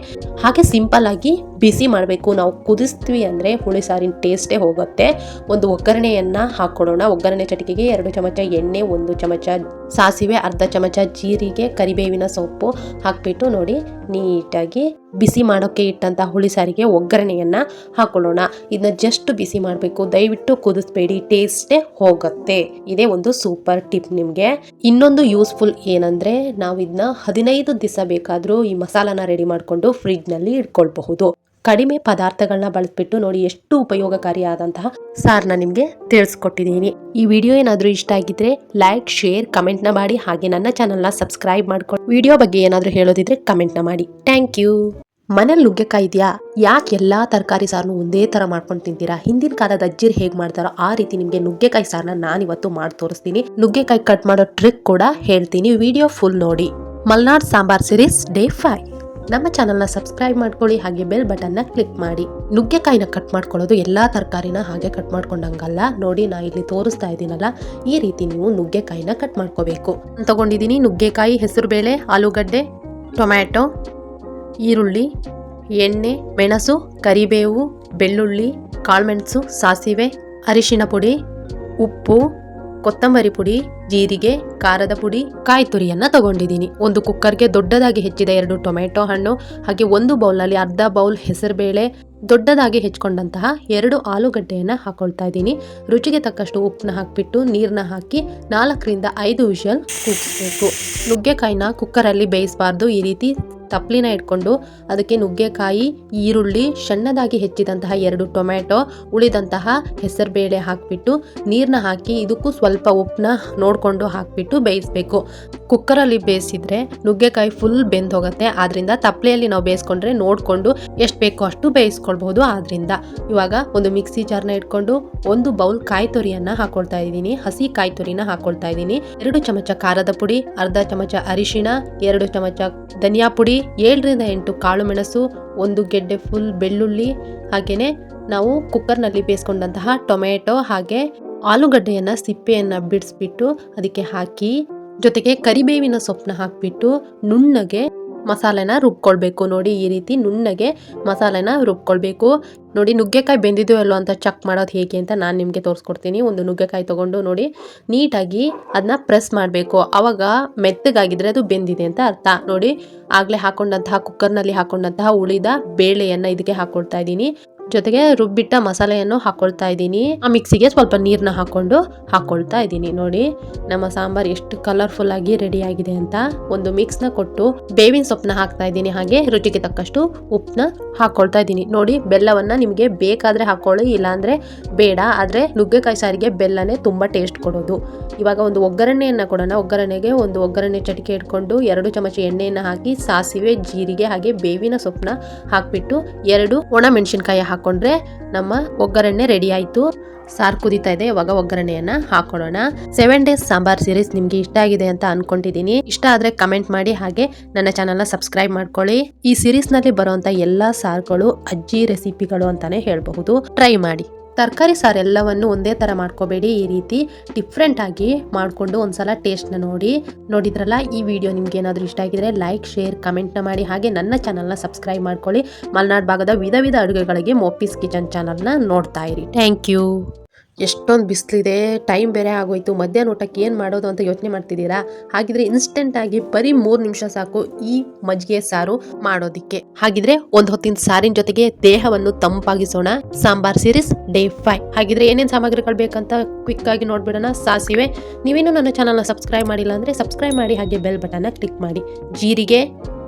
A: ಹಾಗೆ ಸಿಂಪಲ್ ಆಗಿ ಬಿಸಿ ಮಾಡಬೇಕು. ನಾವು ಕುದಿಸ್ತೀವಿ ಅಂದ್ರೆ ಹುಳಿ ಸಾರಿನ ಟೇಸ್ಟೇ ಹೋಗುತ್ತೆ. ಒಂದು ಒಗ್ಗರಣೆಯನ್ನ ಹಾಕೊಳ್ಳೋಣ. ಒಗ್ಗರಣೆ ಚಟಿಕೆಗೆ 2 ಚಮಚ ಎಣ್ಣೆ, 1 ಚಮಚ ಸಾಸಿವೆ, ಅರ್ಧ ಚಮಚ ಜೀರಿಗೆ, ಕರಿಬೇವಿನ ಸೊಪ್ಪು ಹಾಕ್ಬಿಟ್ಟು ನೋಡಿ ನೀಟಾಗಿ ಬಿಸಿ ಮಾಡೋಕೆ ಇಟ್ಟಂತ ಹುಳಿ ಸಾರಿಗೆ ಒಗ್ಗರಣೆಯನ್ನ ಹಾಕೊಳ್ಳೋಣ. ಇದನ್ನ ಜಸ್ಟ್ ಬಿಸಿ ಮಾಡಬೇಕು, ದಯವಿಟ್ಟು ಕುದಿಸ್ಬೇಡಿ, ಟೇಸ್ಟೇ ಹೋಗುತ್ತೆ. ಇದೇ ಒಂದು ಸೂಪರ್ ಟಿಪ್ ನಿಮ್ಗೆ. ಇನ್ನೊಂದು ಯೂಸ್ಫುಲ್ ಏನಂದ್ರೆ, ನಾವು ಇದನ್ನ 15 ದಿವಸ ಬೇಕಾದ್ರೂ ಈ ಮಸಾಲಾನ ರೆಡಿ ಮಾಡ್ಕೊಂಡು ಫ್ರಿಡ್ಜ್ ನಲ್ಲಿ ಇಟ್ಕೊಳ್ಬಹುದು. ಕಡಿಮೆ ಪದಾರ್ಥಗಳನ್ನ ಬಳಸ್ಬಿಟ್ಟು ನೋಡಿ ಎಷ್ಟು ಉಪಯೋಗಕಾರಿಯಾದಂತಹ ಸಾರನ್ನ ನಿಮ್ಗೆ ತಿಳಿಸ್ಕೊಟ್ಟಿದ್ದೀನಿ. ಈ ವಿಡಿಯೋ ಏನಾದ್ರೂ ಇಷ್ಟ ಆಗಿದ್ರೆ ಲೈಕ್, ಶೇರ್, ಕಮೆಂಟ್ ನ ಮಾಡಿ. ಹಾಗೆ ನನ್ನ ಚಾನೆಲ್ ನ ಸಬ್ಸ್ಕ್ರೈಬ್ ಮಾಡ್ಕೊಂಡು ವಿಡಿಯೋ ಬಗ್ಗೆ ಏನಾದ್ರೂ ಹೇಳೋದಿದ್ರೆ ಕಮೆಂಟ್ ನ ಮಾಡಿ. Thank you. ಮನೇಲಿ ನುಗ್ಗೆಕಾಯಿ ಇದೆಯಾ? ಯಾಕೆ ಎಲ್ಲಾ ತರಕಾರಿ ಸಾರನ್ನು ಒಂದೇ ತರ ಮಾಡ್ಕೊಂಡು ತಿಂತೀರಾ? ಹಿಂದಿನ ಕಾಲದ ಅಜ್ಜಿರು ಹೇಗ್ ಮಾಡ್ತಾರೋ ಆ ರೀತಿ ನಿಮ್ಗೆ ನುಗ್ಗೆಕಾಯಿ ಸಾರನ್ನ ನಾನಿವತ್ತು ಮಾಡಿ ತೋರಿಸ್ತೀನಿ. ನುಗ್ಗೆಕಾಯಿ ಕಟ್ ಮಾಡೋ ಟ್ರಿಕ್ ಕೂಡ ಹೇಳ್ತೀನಿ. ವಿಡಿಯೋ ಫುಲ್ ನೋಡಿ. Malnad sambar series day 5. ನಮ್ಮ ಚಾನೆಲ್ನ ಸಬ್ಸ್ಕ್ರೈಬ್ ಮಾಡ್ಕೊಳ್ಳಿ. ಹಾಗೆ ಬೆಲ್ ಬಟನ್ನ ಕ್ಲಿಕ್ ಮಾಡಿ. ನುಗ್ಗೆಕಾಯಿನ ಕಟ್ ಮಾಡ್ಕೊಳ್ಳೋದು ಎಲ್ಲಾ ತರಕಾರಿನ ಹಾಗೆ ಕಟ್ ಮಾಡ್ಕೊಂಡಂಗಲ್ಲ. ನೋಡಿ ನಾ ಇಲ್ಲಿ ತೋರಿಸ್ತಾ ಇದ್ದೀನಲ್ಲ, ಈ ರೀತಿ ನೀವು ನುಗ್ಗೆಕಾಯಿನ ಕಟ್ ಮಾಡ್ಕೋಬೇಕು. ತಗೊಂಡಿದ್ದೀನಿ ನುಗ್ಗೆಕಾಯಿ, ಹೆಸರುಬೇಳೆ, ಆಲೂಗಡ್ಡೆ, ಟೊಮ್ಯಾಟೊ, ಈರುಳ್ಳಿ, ಎಣ್ಣೆ, ಮೆಣಸು, ಕರಿಬೇವು, ಬೆಳ್ಳುಳ್ಳಿ, ಕಾಳುಮೆಣಸು, ಸಾಸಿವೆ, ಅರಿಶಿನ ಪುಡಿ, ಉಪ್ಪು, ಕೊತ್ತಂಬರಿ ಪುಡಿ, ಜೀರಿಗೆ, ಖಾರದ ಪುಡಿ, ಕಾಯಿ ತುರಿಯನ್ನ ತಗೊಂಡಿದ್ದೀನಿ. ಒಂದು ಕುಕ್ಕರ್ಗೆ ದೊಡ್ಡದಾಗಿ ಹೆಚ್ಚಿದ 2 ಟೊಮೆಟೊ ಹಣ್ಣು, ಹಾಗೆ 1 ಬೌಲ್ನಲ್ಲಿ ಅರ್ಧ ಬೌಲ್ ಹೆಸರುಬೇಳೆ, ದೊಡ್ಡದಾಗಿ ಹೆಚ್ಕೊಂಡಂತಹ 2 ಆಲೂಗಡ್ಡೆಯನ್ನ ಹಾಕೊಳ್ತಾ ಇದ್ದೀನಿ. ರುಚಿಗೆ ತಕ್ಕಷ್ಟು ಉಪ್ಪನ್ನ ಹಾಕ್ಬಿಟ್ಟು ನೀರನ್ನ ಹಾಕಿ 4ರಿಂದ 5 ವಿಷಲ್ ಕೂಗಿಸ್ಬೇಕು. ನುಗ್ಗೆಕಾಯಿನ ಕುಕ್ಕರಲ್ಲಿ ಬೇಯಿಸಬಾರ್ದು. ಈ ರೀತಿ ತಪ್ಲಿನ ಇಟ್ಕೊಂಡು ಅದಕ್ಕೆ ನುಗ್ಗೆಕಾಯಿ, ಈರುಳ್ಳಿ, ಸಣ್ಣದಾಗಿ ಹೆಚ್ಚಿದಂತಹ 2 ಟೊಮೆಟೊ, ಉಳಿದಂತಹ ಹೆಸರುಬೇಳೆ ಹಾಕ್ಬಿಟ್ಟು ನೀರನ್ನ ಹಾಕಿ ಇದಕ್ಕೂ ಸ್ವಲ್ಪ ಉಪ್ಪನ್ನ ನೋಡ್ಕೊಂಡು ಹಾಕ್ಬಿಟ್ಟು ಬೇಯಿಸ್ಬೇಕು. ಕುಕ್ಕರಲ್ಲಿ ಬೇಯಿಸಿದ್ರೆ ನುಗ್ಗೆಕಾಯಿ ಫುಲ್ ಬೆಂದ್ ಹೋಗುತ್ತೆ. ಆದ್ರಿಂದ ತಪ್ಲೆಯಲ್ಲಿ ನಾವು ಬೇಯಿಸ್ಕೊಂಡ್ರೆ ನೋಡ್ಕೊಂಡು ಎಷ್ಟು ಬೇಕೋ ಅಷ್ಟು ಬೇಯಿಸ್ಕೊಳ್ಬಹುದು. ಆದ್ರಿಂದ ಇವಾಗ ಒಂದು ಮಿಕ್ಸಿ ಜಾರ್ನ ಇಟ್ಕೊಂಡು 1 ಬೌಲ್ ಕಾಯಿ ತುರಿಯನ್ನ ಹಾಕೊಳ್ತಾ ಇದ್ದೀನಿ. ಹಸಿ ಕಾಯಿ ತುರಿನ ಹಾಕೊಳ್ತಾ ಇದ್ದೀನಿ. 2 ಚಮಚ ಖಾರದ ಪುಡಿ, ಅರ್ಧ ಚಮಚ ಅರಿಶಿಣ, 2 ಚಮಚ ಧನಿಯಾ ಪುಡಿ, 7ರಿಂದ 8 ಕಾಳು ಮೆಣಸು, 1 ಗೆಡ್ಡೆ ಫುಲ್ ಬೆಳ್ಳುಳ್ಳಿ, ಹಾಗೇನೆ ನಾವು ಕುಕ್ಕರ್ನಲ್ಲಿ ಬೇಯಿಸ್ಕೊಂಡಂತಹ ಟೊಮೆಟೊ ಹಾಗೆ ಆಲೂಗಡ್ಡೆಯನ್ನ ಸಿಪ್ಪೆಯನ್ನ ಬಿಡಿಸ್ಬಿಟ್ಟು ಅದಕ್ಕೆ ಹಾಕಿ, ಜೊತೆಗೆ ಕರಿಬೇವಿನ ಸೊಪ್ಪನ್ನ ಹಾಕ್ಬಿಟ್ಟು ನುಣ್ಣಗೆ ಮಸಾಲೆನ ರುಬ್ಕೊಳ್ಬೇಕು. ನೋಡಿ ಈ ರೀತಿ ನುಣ್ಣಗೆ ಮಸಾಲೆನ ರುಬ್ಕೊಳ್ಬೇಕು. ನೋಡಿ ನುಗ್ಗೆಕಾಯಿ ಬೆಂದಿದೆಯೋ ಅಲ್ಲೋ ಅಂತ ಚೆಕ್ ಮಾಡೋದು ಹೇಗೆ ಅಂತ ನಾನು ನಿಮಗೆ ತೋರಿಸ್ಕೊಡ್ತೀನಿ. ಒಂದು ನುಗ್ಗೆಕಾಯಿ ತಗೊಂಡು ನೋಡಿ ನೀಟಾಗಿ ಅದನ್ನ ಪ್ರೆಸ್ ಮಾಡಬೇಕು. ಆವಾಗ ಮೆತ್ತಗಾಗಿದ್ರೆ ಅದು ಬೆಂದಿದೆ ಅಂತ ಅರ್ಥ. ನೋಡಿ ಆಗಲೇ ಹಾಕೊಂಡಂತಹ ಕುಕ್ಕರ್ನಲ್ಲಿ ಹಾಕೊಂಡಂತಹ ಉಳಿದ ಬೇಳೆಯನ್ನ ಇದಕ್ಕೆ ಹಾಕೊಳ್ತಾ ಇದ್ದೀನಿ. ಜೊತೆಗೆ ರುಬ್ಬಿಟ್ಟ ಮಸಾಲೆಯನ್ನು ಹಾಕೊಳ್ತಾ ಇದ್ದೀನಿ. ಆ ಮಿಕ್ಸಿಗೆ ಸ್ವಲ್ಪ ನೀರನ್ನ ಹಾಕೊಳ್ತಾ ಇದ್ದೀನಿ. ನೋಡಿ ನಮ್ಮ ಸಾಂಬಾರ್ ಎಷ್ಟು ಕಲರ್ಫುಲ್ ಆಗಿ ರೆಡಿ ಆಗಿದೆ ಅಂತ. ಒಂದು ಮಿಕ್ಸ್ನ ಕೊಟ್ಟು ಬೇವಿನ ಸೊಪ್ಪನ್ನ ಹಾಕ್ತಾ ಇದ್ದೀನಿ. ಹಾಗೆ ರುಚಿಗೆ ತಕ್ಕಷ್ಟು ಉಪ್ಪನ್ನ ಹಾಕೊಳ್ತಾ ಇದ್ದೀನಿ. ನೋಡಿ ಬೆಲ್ಲವನ್ನ ನಿಮಗೆ ಬೇಕಾದ್ರೆ ಹಾಕೊಳ್ಳಿ, ಇಲ್ಲಾಂದ್ರೆ ಬೇಡ. ಆದ್ರೆ ನುಗ್ಗೆಕಾಯಿ ಸಾರಿಗೆ ಬೆಲ್ಲನೇ ತುಂಬಾ ಟೇಸ್ಟ್ ಕೊಡೋದು. ಇವಾಗ ಒಂದು ಒಗ್ಗರಣೆಯನ್ನ ಕೊಡೋಣ. ಒಗ್ಗರಣೆಗೆ ಒಂದು ಒಗ್ಗರಣೆ ಚಟಿಕೆ ಇಟ್ಕೊಂಡು 2 ಚಮಚ ಎಣ್ಣೆಯನ್ನ ಹಾಕಿ ಸಾಸಿವೆ, ಜೀರಿಗೆ ಹಾಗೆ ಬೇವಿನ ಸೊಪ್ಪನ್ನ ಹಾಕ್ಬಿಟ್ಟು 2 ಒಣ ಮೆಣಸಿನಕಾಯಿ ಹಾಕೊಂಡ್ರೆ ನಮ್ಮ ಒಗ್ಗರಣೆ ರೆಡಿ ಆಯ್ತು. ಸಾರು ಕುದೀತಾ ಇದೆ. ಇವಾಗ ಒಗ್ಗರಣೆಯನ್ನ ಹಾಕೊಳ್ಳೋಣ. 7 ಡೇಸ್ ಸಾಂಬಾರ್ ಸೀರೀಸ್ ನಿಮ್ಗೆ ಇಷ್ಟ ಆಗಿದೆ ಅಂತ ಅನ್ಕೊಂಡಿದೀನಿ. ಇಷ್ಟ ಆದ್ರೆ ಕಮೆಂಟ್ ಮಾಡಿ. ಹಾಗೆ ನನ್ನ ಚಾನೆಲ್ನ ಸಬ್ಸ್ಕ್ರೈಬ್ ಮಾಡ್ಕೊಳ್ಳಿ. ಈ ಸೀರೀಸ್ ನಲ್ಲಿ ಬರುವಂತ ಎಲ್ಲಾ ಸಾರುಗಳು ಅಜ್ಜಿ ರೆಸಿಪಿಗಳು ಅಂತಾನೆ ಹೇಳ್ಬಹುದು. ಟ್ರೈ ಮಾಡಿ. ತರಕಾರಿ ಸಾರು ಎಲ್ಲವನ್ನು ಒಂದೇ ತರ ಮಾಡ್ಕೋಬೇಡಿ. ಈ ರೀತಿ ಡಿಫ್ರೆಂಟ್ ಆಗಿ ಮಾಡ್ಕೊಂಡು ಒಂದ್ಸಲ ಟೇಸ್ಟ್ ನ ನೋಡಿದ್ರಲ್ಲ. ಈ ವಿಡಿಯೋ ನಿಮ್ಗೆ ಏನಾದ್ರೂ ಇಷ್ಟ ಆಗಿದ್ರೆ ಲೈಕ್, ಶೇರ್, ಕಮೆಂಟ್ ನ ಮಾಡಿ. ಹಾಗೆ ನನ್ನ ಚಾನೆಲ್ನ ಸಬ್ಸ್ಕ್ರೈಬ್ ಮಾಡ್ಕೊಳ್ಳಿ. ಮಲ್ನಾಡ್ ಭಾಗದ ವಿಧ ವಿಧ ಅಡುಗೆಗಳಿಗೆ ಮೋಪೀಸ್ ಕಿಚನ್ ಚಾನಲ್ನ ನೋಡ್ತಾ ಇರಿ. Thank you. ಎಷ್ಟೊಂದು ಬಿಸಿಲಿದೆ, ಟೈಮ್ ಬೇರೆ ಆಗೋಯ್ತು. ಮಧ್ಯಾಹ್ನ ಊಟಕ್ಕೆ ಏನು ಮಾಡೋದು ಅಂತ ಯೋಚನೆ ಮಾಡ್ತಿದ್ದೀರಾ? ಹಾಗಿದ್ರೆ ಇನ್ಸ್ಟೆಂಟ್ ಆಗಿ ಬರೀ 3 ನಿಮಿಷ ಸಾಕು ಈ ಮಜ್ಜಿಗೆ ಸಾರು ಮಾಡೋದಿಕ್ಕೆ. ಹಾಗಿದ್ರೆ ಒಂದು ಹೊತ್ತಿನ ಸಾರಿನ ಜೊತೆಗೆ ದೇಹವನ್ನು ತಂಪಾಗಿಸೋಣ. Sambar series day 5. ಹಾಗಿದ್ರೆ ಏನೇನು ಸಾಮಗ್ರಿಗಳು ಬೇಕಂತ ಕ್ವಿಕ್ ಆಗಿ ನೋಡ್ಬಿಡೋಣ. ಸಾಸಿವೆ, ನೀವೇನು ನನ್ನ ಚಾನಲ್ನ ಸಬ್ಸ್ಕ್ರೈಬ್ ಮಾಡಿಲ್ಲ ಅಂದ್ರೆ ಸಬ್ಸ್ಕ್ರೈಬ್ ಮಾಡಿ. ಹಾಗೆ ಬೆಲ್ ಬಟನ್ನ ಕ್ಲಿಕ್ ಮಾಡಿ. ಜೀರಿಗೆ,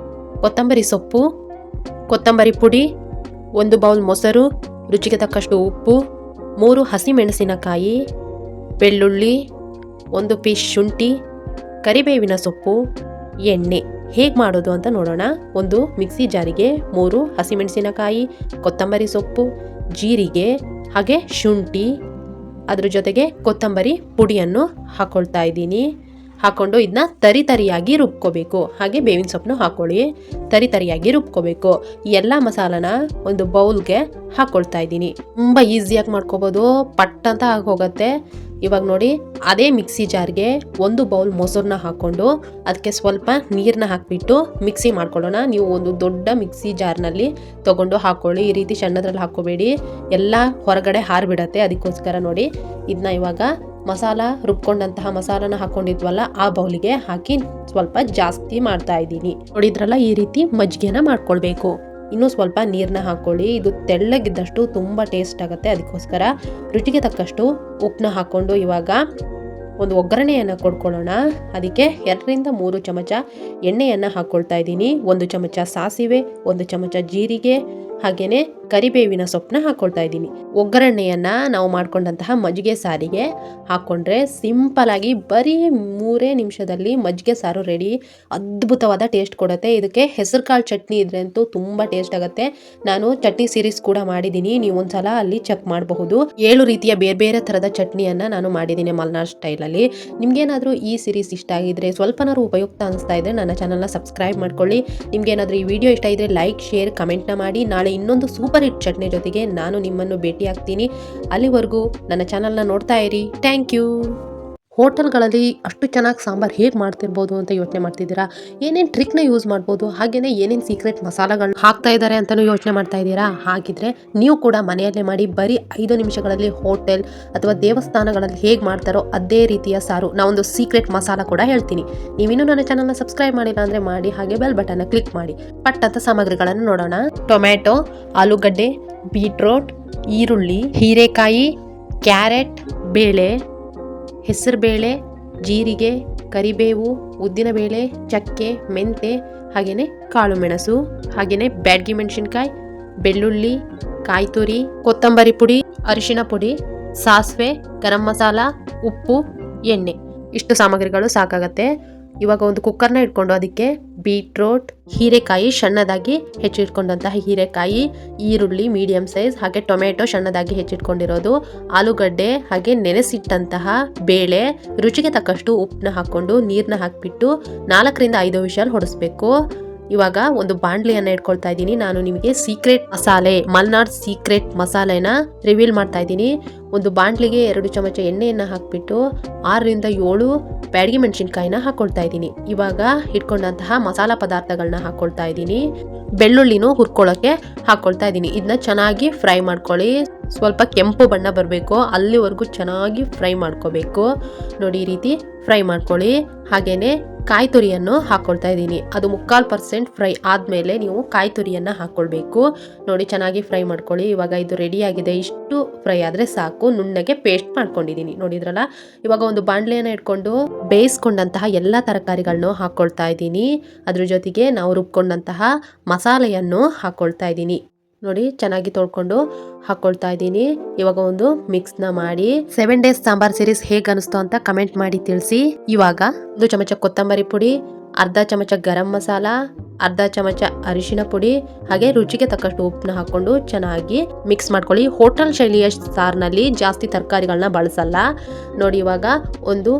A: ಕೊತ್ತಂಬರಿ ಸೊಪ್ಪು, ಕೊತ್ತಂಬರಿ ಪುಡಿ, 1 ಬೌಲ್ ಮೊಸರು, ರುಚಿಗೆ ತಕ್ಕಷ್ಟು ಉಪ್ಪು, 3 ಹಸಿಮೆಣಸಿನಕಾಯಿ, ಬೆಳ್ಳುಳ್ಳಿ, 1 ಪೀಸ್ ಶುಂಠಿ, ಕರಿಬೇವಿನ ಸೊಪ್ಪು, ಎಣ್ಣೆ. ಹೇಗೆ ಮಾಡೋದು ಅಂತ ನೋಡೋಣ. ಒಂದು ಮಿಕ್ಸಿ ಜಾರಿಗೆ 3 ಹಸಿಮೆಣಸಿನಕಾಯಿ, ಕೊತ್ತಂಬರಿ ಸೊಪ್ಪು, ಜೀರಿಗೆ ಹಾಗೆ ಶುಂಠಿ, ಅದ್ರ ಜೊತೆಗೆ ಕೊತ್ತಂಬರಿ ಪುಡಿಯನ್ನು ಹಾಕೊಳ್ತಾ ಇದ್ದೀನಿ. ಹಾಕೊಂಡು ಇದನ್ನ ತರಿಯಾಗಿ ರುಬ್ಕೋಬೇಕು. ಹಾಗೆ ಬೇವಿನ ಸೊಪ್ಪನ್ನು ಹಾಕೊಳ್ಳಿ, ತರಿಯಾಗಿ ರುಬ್ಕೋಬೇಕು. ಈ ಎಲ್ಲ ಮಸಾಲನ ಒಂದು ಬೌಲ್ಗೆ ಹಾಕೊಳ್ತಾ ಇದ್ದೀನಿ. ತುಂಬ ಈಸಿಯಾಗಿ ಮಾಡ್ಕೋಬೋದು, ಪಟ್ ಅಂತ ಆಗೋಗತ್ತೆ. ಇವಾಗ ನೋಡಿ, ಅದೇ ಮಿಕ್ಸಿ ಜಾರ್ಗೆ 1 ಬೌಲ್ ಮೊಸರನ್ನ ಹಾಕ್ಕೊಂಡು ಅದಕ್ಕೆ ಸ್ವಲ್ಪ ನೀರನ್ನ ಹಾಕಿಬಿಟ್ಟು ಮಿಕ್ಸಿ ಮಾಡ್ಕೊಳ್ಳೋಣ. ನೀವು ಒಂದು ದೊಡ್ಡ ಮಿಕ್ಸಿ ಜಾರ್ನಲ್ಲಿ ತೊಗೊಂಡು ಹಾಕ್ಕೊಳ್ಳಿ. ಈ ರೀತಿ ಸಣ್ಣದ್ರಲ್ಲಿ ಹಾಕ್ಕೋಬೇಡಿ, ಎಲ್ಲ ಹೊರಗಡೆ ಹಾರಿಬಿಡತ್ತೆ. ಅದಕ್ಕೋಸ್ಕರ ನೋಡಿ, ಇದನ್ನ ಇವಾಗ ಮಸಾಲ ರುಬ್ಕೊಂಡಂತಹ ಮಸಾಲನ ಹಾಕೊಂಡಿದ್ವಲ್ಲ ಆ ಬೌಲಿಗೆ ಹಾಕಿ ಸ್ವಲ್ಪ ಜಾಸ್ತಿ ಮಾಡ್ತಾ ಇದ್ದೀನಿ. ನೋಡಿದ್ರಲ್ಲ, ಈ ರೀತಿ ಮಜ್ಜಿಗೆನ ಮಾಡ್ಕೊಳ್ಬೇಕು. ಇನ್ನೂ ಸ್ವಲ್ಪ ನೀರನ್ನ ಹಾಕ್ಕೊಳ್ಳಿ. ಇದು ತೆಳ್ಳಗಿದ್ದಷ್ಟು ತುಂಬ ಟೇಸ್ಟ್ ಆಗುತ್ತೆ. ಅದಕ್ಕೋಸ್ಕರ ರುಚಿಗೆ ತಕ್ಕಷ್ಟು ಉಪ್ಪನ್ನ ಹಾಕ್ಕೊಂಡು ಇವಾಗ ಒಂದು ಒಗ್ಗರಣೆಯನ್ನು ಕೊಡ್ಕೊಳ್ಳೋಣ. ಅದಕ್ಕೆ 2ರಿಂದ 3 ಚಮಚ ಎಣ್ಣೆಯನ್ನು ಹಾಕ್ಕೊಳ್ತಾ ಇದ್ದೀನಿ. 1 ಚಮಚ ಸಾಸಿವೆ, 1 ಚಮಚ ಜೀರಿಗೆ, ಹಾಗೆಯೇ ಕರಿಬೇವಿನ ಸೊಪ್ಪನ್ನ ಹಾಕ್ಕೊಳ್ತಾ ಇದ್ದೀನಿ. ಒಗ್ಗರಣೆಯನ್ನು ನಾವು ಮಾಡ್ಕೊಂಡಂತಹ ಮಜ್ಜಿಗೆ ಸಾರಿಗೆ ಹಾಕ್ಕೊಂಡ್ರೆ ಸಿಂಪಲ್ ಆಗಿ ಬರೀ 3 ನಿಮಿಷದಲ್ಲಿ ಮಜ್ಜಿಗೆ ಸಾರು ರೆಡಿ. ಅದ್ಭುತವಾದ ಟೇಸ್ಟ್ ಕೊಡುತ್ತೆ. ಇದಕ್ಕೆ ಹೆಸರು ಕಾಳು ಚಟ್ನಿ ಇದ್ರೆ ಅಂತೂ ತುಂಬ ಟೇಸ್ಟ್ ಆಗುತ್ತೆ. ನಾನು ಚಟ್ನಿ ಸೀರೀಸ್ ಕೂಡ ಮಾಡಿದ್ದೀನಿ, ನೀವು ಒಂದ್ಸಲ ಅಲ್ಲಿ ಚೆಕ್ ಮಾಡಬಹುದು. 7 ರೀತಿಯ ಬೇರೆ ಬೇರೆ ಥರದ ಚಟ್ನಿಯನ್ನು ನಾನು ಮಾಡಿದ್ದೀನಿ ಮಲ್ನಾಡ್ ಸ್ಟೈಲಲ್ಲಿ. ನಿಮ್ಗೇನಾದರೂ ಈ ಸೀರೀಸ್ ಇಷ್ಟ ಆಗಿದ್ರೆ, ಸ್ವಲ್ಪನಾದ್ರು ಉಪಯುಕ್ತ ಅನಿಸ್ತಾ ಇದ್ರೆ ನನ್ನ ಚಾನಲ್ನ ಸಬ್ಸ್ಕ್ರೈಬ್ ಮಾಡ್ಕೊಳ್ಳಿ. ನಿಮ್ಗೇನಾದರೂ ಈ ವಿಡಿಯೋ ಇಷ್ಟ ಇದ್ರೆ ಲೈಕ್, ಶೇರ್, ಕಮೆಂಟ್ನ ಮಾಡಿ. ನಾಳೆ ಇನ್ನೊಂದು ಸೂಪರ್ ಹಿಟ್ ಚಟ್ನಿ ಜೊತೆಗೆ ನಾನು ನಿಮ್ಮನ್ನು ಭೇಟಿ ಆಗ್ತೀನಿ. ಅಲ್ಲಿವರೆಗೂ ನನ್ನ ಚಾನಲ್ನ ನೋಡ್ತಾ ಇರಿ. Thank you. ಹೋಟೆಲ್ಗಳಲ್ಲಿ ಅಷ್ಟು ಚೆನ್ನಾಗಿ ಸಾಂಬಾರು ಹೇಗೆ ಮಾಡ್ತಿರ್ಬೋದು ಅಂತ ಯೋಚನೆ ಮಾಡ್ತಿದ್ದೀರಾ? ಏನೇನು ಟ್ರಿಕ್ನ ಯೂಸ್ ಮಾಡ್ಬೋದು, ಹಾಗೆಯೇ ಏನೇನು ಸೀಕ್ರೆಟ್ ಮಸಾಲಗಳನ್ನ ಹಾಕ್ತಾ ಇದ್ದಾರೆ ಅಂತಲೂ ಯೋಚನೆ ಮಾಡ್ತಾ ಇದ್ದೀರಾ? ಹಾಗಿದ್ರೆ ನೀವು ಕೂಡ ಮನೆಯಲ್ಲೇ ಮಾಡಿ ಬರೀ 5 ನಿಮಿಷಗಳಲ್ಲಿ ಹೋಟೆಲ್ ಅಥವಾ ದೇವಸ್ಥಾನಗಳಲ್ಲಿ ಹೇಗೆ ಮಾಡ್ತಾರೋ ಅದೇ ರೀತಿಯ ಸಾರು. ನಾವೊಂದು ಸೀಕ್ರೆಟ್ ಮಸಾಲ ಕೂಡ ಹೇಳ್ತೀನಿ. ನೀವಿನ್ನೂ ನನ್ನ ಚಾನಲ್ನ ಸಬ್ಸ್ಕ್ರೈಬ್ ಮಾಡಿಲ್ಲ ಅಂದರೆ ಮಾಡಿ, ಹಾಗೆ ಬೆಲ್ ಬಟನ್ನ ಕ್ಲಿಕ್ ಮಾಡಿ. ಪಟ್ಟಂತ ಸಾಮಗ್ರಿಗಳನ್ನು ನೋಡೋಣ. ಟೊಮ್ಯಾಟೊ, ಆಲೂಗಡ್ಡೆ, ಬೀಟ್ರೋಟ್, ಈರುಳ್ಳಿ, ಹೀರೆಕಾಯಿ, ಕ್ಯಾರೆಟ್, ಬೇಳೆ, ಹೆಸರುಬೇಳೆ, ಜೀರಿಗೆ, ಕರಿಬೇವು, ಉದ್ದಿನಬೇಳೆ, ಚಕ್ಕೆ, ಮೆಂತೆ, ಹಾಗೆಯೇ ಕಾಳು ಮೆಣಸು, ಹಾಗೆಯೇ ಬ್ಯಾಡಗಿ ಮೆಣಸಿನ್ಕಾಯಿ, ಬೆಳ್ಳುಳ್ಳಿ, ಕಾಯಿ ತುರಿ, ಕೊತ್ತಂಬರಿ ಪುಡಿ, ಅರಿಶಿಣ ಪುಡಿ, ಸಾಸಿವೆ, ಗರಂ ಮಸಾಲ, ಉಪ್ಪು, ಎಣ್ಣೆ. ಇಷ್ಟು ಸಾಮಗ್ರಿಗಳು ಸಾಕಾಗತ್ತೆ. ಇವಾಗ ಒಂದು ಕುಕ್ಕರ್ನ ಇಟ್ಕೊಂಡು ಅದಕ್ಕೆ ಬೀಟ್ರೋಟ್, ಹೀರೆಕಾಯಿ ಸಣ್ಣದಾಗಿ ಹೆಚ್ಚಿಟ್ಕೊಂಡಂತಹ ಹೀರೆಕಾಯಿ, ಈರುಳ್ಳಿ ಮೀಡಿಯಂ ಸೈಜ್, ಹಾಗೆ ಟೊಮೆಟೊ ಸಣ್ಣದಾಗಿ ಹೆಚ್ಚಿಟ್ಕೊಂಡಿರೋದು, ಆಲೂಗಡ್ಡೆ, ಹಾಗೆ ನೆನೆಸಿಟ್ಟಂತಹ ಬೇಳೆ, ರುಚಿಗೆ ತಕ್ಕಷ್ಟು ಉಪ್ಪನ್ನ ಹಾಕ್ಕೊಂಡು ನೀರನ್ನ ಹಾಕಿಬಿಟ್ಟು 4ರಿಂದ 5 ವಿಷಲ್ ಹೊಡಿಸ್ಬೇಕು. ಇವಾಗ ಒಂದು ಬಾಂಡ್ಲಿಯನ್ನು ಇಟ್ಕೊಳ್ತಾ ಇದ್ದೀನಿ. ನಾನು ನಿಮಗೆ ಸೀಕ್ರೆಟ್ ಮಸಾಲೆ, ಮಲ್ನಾಡ್ ಸೀಕ್ರೆಟ್ ಮಸಾಲೆನ ರಿವೀಲ್ ಮಾಡ್ತಾ ಇದ್ದೀನಿ. ಒಂದು ಬಾಂಡ್ಲಿಗೆ 2 ಚಮಚ ಎಣ್ಣೆಯನ್ನು ಹಾಕಿಬಿಟ್ಟು 6ರಿಂದ 7 ಬ್ಯಾಡಗಿ ಮೆಣಸಿನ್ಕಾಯಿನ ಹಾಕೊಳ್ತಾ ಇದ್ದೀನಿ. ಇವಾಗ ಇಟ್ಕೊಂಡಂತಹ ಮಸಾಲ ಪದಾರ್ಥಗಳನ್ನ ಹಾಕೊಳ್ತಾ ಇದ್ದೀನಿ. ಬೆಳ್ಳುಳ್ಳಿನೂ ಹುರ್ಕೊಳ್ಳೋಕ್ಕೆ ಹಾಕೊಳ್ತಾ ಇದ್ದೀನಿ. ಇದನ್ನ ಚೆನ್ನಾಗಿ ಫ್ರೈ ಮಾಡ್ಕೊಳ್ಳಿ. ಸ್ವಲ್ಪ ಕೆಂಪು ಬಣ್ಣ ಬರಬೇಕು, ಅಲ್ಲಿವರೆಗೂ ಚೆನ್ನಾಗಿ ಫ್ರೈ ಮಾಡ್ಕೋಬೇಕು. ನೋಡಿ, ಈ ರೀತಿ ಫ್ರೈ ಮಾಡ್ಕೊಳ್ಳಿ. ಹಾಗೇನೆ ಕಾಯಿ ತುರಿಯನ್ನು ಹಾಕೊಳ್ತಾ ಇದ್ದೀನಿ. ಅದು 3/4% ಫ್ರೈ ಆದಮೇಲೆ ನೀವು ಕಾಯಿ ತುರಿಯನ್ನು ಹಾಕ್ಕೊಳ್ಬೇಕು. ನೋಡಿ, ಚೆನ್ನಾಗಿ ಫ್ರೈ ಮಾಡ್ಕೊಳ್ಳಿ. ಇವಾಗ ಇದು ರೆಡಿ ಆಗಿದೆ. ಇಷ್ಟು ಫ್ರೈ ಆದರೆ ಸಾಕು. ನುಣ್ಣಗೆ ಪೇಸ್ಟ್ ಮಾಡ್ಕೊಂಡಿದ್ದೀನಿ, ನೋಡಿದ್ರಲ್ಲ. ಇವಾಗ ಒಂದು ಬಾಣಲೆಯನ್ನು ಇಟ್ಕೊಂಡು ಬೇಯಿಸ್ಕೊಂಡಂತಹ ಎಲ್ಲ ತರಕಾರಿಗಳನ್ನು ಹಾಕ್ಕೊಳ್ತಾ ಇದ್ದೀನಿ. ಅದ್ರ ಜೊತೆಗೆ ನಾವು ರುಬ್ಕೊಂಡಂತಹ ಮಸಾಲೆಯನ್ನು ಹಾಕ್ಕೊಳ್ತಾ ಇದ್ದೀನಿ. ನೋಡಿ, ಚೆನ್ನಾಗಿ ತೊಳ್ಕೊಂಡು ಹಾಕ್ಕೊಳ್ತಾ ಇದ್ದೀನಿ. ಇವಾಗ ಒಂದು ಮಿಕ್ಸ್ನ ಮಾಡಿ 7 ಡೇಸ್ ಸಾಂಬಾರ್ ಸೀರೀಸ್ ಹೇಗೆ ಅನಿಸ್ತು ಅಂತ ಕಮೆಂಟ್ ಮಾಡಿ ತಿಳಿಸಿ. ಇವಾಗ 1 ಚಮಚ ಕೊತ್ತಂಬರಿ ಪುಡಿ, ಅರ್ಧ ಚಮಚ ಗರಂ ಮಸಾಲ, ಅರ್ಧ ಚಮಚ ಅರಿಶಿಣ ಪುಡಿ, ಹಾಗೆ ರುಚಿಗೆ ತಕ್ಕಷ್ಟು ಉಪ್ಪನ್ನ ಹಾಕೊಂಡು ಚೆನ್ನಾಗಿ ಮಿಕ್ಸ್ ಮಾಡ್ಕೊಳ್ಳಿ. ಹೋಟೆಲ್ ಶೈಲಿಯ ಸಾರಿನಲ್ಲಿ ಜಾಸ್ತಿ ತರಕಾರಿಗಳನ್ನ ಬಳಸಲ್ಲ. ನೋಡಿ, ಇವಾಗ ಒಂದು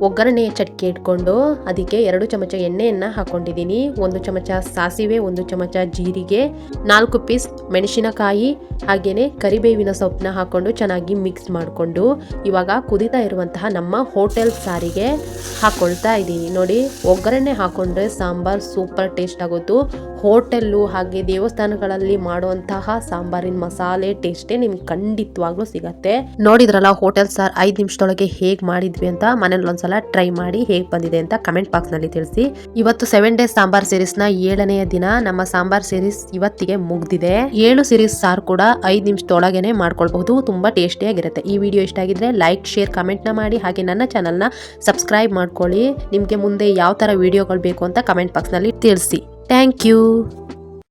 A: ಒಗ್ಗರಣೆಯ ಚಟ್ಕೆ ಇಟ್ಕೊಂಡು ಅದಕ್ಕೆ 2 ಚಮಚ ಎಣ್ಣೆಯನ್ನು ಹಾಕೊಂಡಿದ್ದೀನಿ. 1 ಚಮಚ ಸಾಸಿವೆ, 1 ಚಮಚ ಜೀರಿಗೆ, 4 ಪೀಸ್ ಮೆಣಸಿನಕಾಯಿ, ಹಾಗೇನೆ ಕರಿಬೇವಿನ ಸೊಪ್ಪನ್ನ ಹಾಕೊಂಡು ಚೆನ್ನಾಗಿ ಮಿಕ್ಸ್ ಮಾಡಿಕೊಂಡು ಇವಾಗ ಕುದೀತಾ ಇರುವಂತಹ ನಮ್ಮ ಹೋಟೆಲ್ ಸಾರಿಗೆ ಹಾಕೊಳ್ತಾ ಇದ್ದೀನಿ. ನೋಡಿ, ಒಗ್ಗರಣೆ ಹಾಕೊಂಡ್ರೆ ಸಾಂಬಾರ್ ಸೂಪರ್ ಟೇಸ್ಟ್ ಆಗೋದು. ಹೋಟೆಲ್ಲು ಹಾಗೆ ದೇವಸ್ಥಾನಗಳಲ್ಲಿ ಮಾಡುವಂತಹ ಸಾಂಬಾರಿನ ಮಸಾಲೆ ಟೇಸ್ಟೇ ನಿಮ್ಗೆ ಖಂಡಿತವಾಗ್ಲೂ ಸಿಗತ್ತೆ. ನೋಡಿದ್ರಲ್ಲ ಹೋಟೆಲ್ ಸಾರ್ 5 ನಿಮಿಷದೊಳಗೆ ಹೇಗೆ ಮಾಡಿದ್ವಿ ಅಂತ. ಮನೇಲಿ ಒಂದ್ಸಲ ಟ್ರೈ ಮಾಡಿ ಹೇಗೆ ಬಂದಿದೆ ಅಂತ ಕಮೆಂಟ್ ಬಾಕ್ಸ್ ನಲ್ಲಿ ತಿಳಿಸಿ. ಇವತ್ತು 7 ಡೇಸ್ ಸಾಂಬಾರ್ ಸೀರೀಸ್ ನ 7ನೇ ದಿನ. ನಮ್ಮ ಸಾಂಬಾರ್ ಸೀರೀಸ್ ಇವತ್ತಿಗೆ ಮುಗ್ದಿದೆ. 7 ಸೀರೀಸ್ ಸಾರು ಕೂಡ 5 ನಿಮಿಷದೊಳಗೇನೆ ಮಾಡ್ಕೊಳ್ಬಹುದು. ತುಂಬಾ ಟೇಸ್ಟಿಯಾಗಿರುತ್ತೆ. ಈ ವಿಡಿಯೋ ಇಷ್ಟ ಆಗಿದ್ರೆ ಲೈಕ್, ಶೇರ್, ಕಮೆಂಟ್ ನ ಮಾಡಿ. ಹಾಗೆ ನನ್ನ ಚಾನಲ್ ನ ಸಬ್ಸ್ಕ್ರೈಬ್ ಮಾಡ್ಕೊಳ್ಳಿ. ನಿಮ್ಗೆ ಮುಂದೆ ಯಾವ ತರ ವಿಡಿಯೋಗಳು ಬೇಕು ಅಂತ ಕಮೆಂಟ್ ಬಾಕ್ಸ್ ನಲ್ಲಿ ತಿಳಿಸಿ. Thank you.